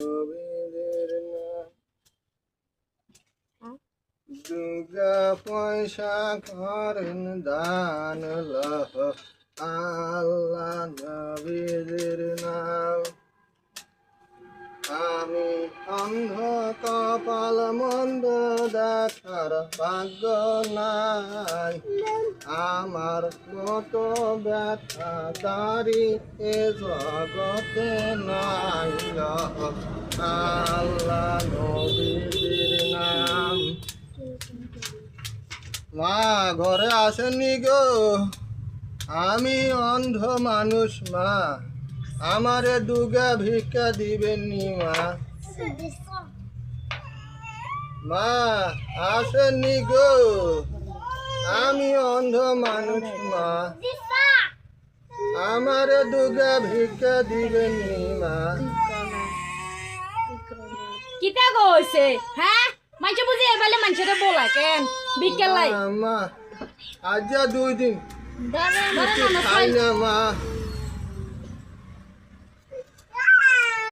নবীদের নাম দুর্গা পয়সা করেন দান লহ আল্লাহ নবীদের নাম আমি অন্ধ কপাল মন্দ দেখার ভাগ্য নাই আমার মতো ব্যথা তারি এ জগতে নাই আল্লাহ নবীদের নাম মা ঘরে আসেননি গো আমি অন্ধ মানুষ মা আমারে দুগা ভিক্ষা দিবেন নি মা মা আসেননি গো আমি অন্ধ মানুষ মা আমারে দুগা ভিক্ষা দিবেন নি মা কিতা কইছে হ্যাঁ মাইছে বুঝি এবারে মানুষের বলা কেন বিকেল লাই মা আজ 2 দিন ধরে খাই না মা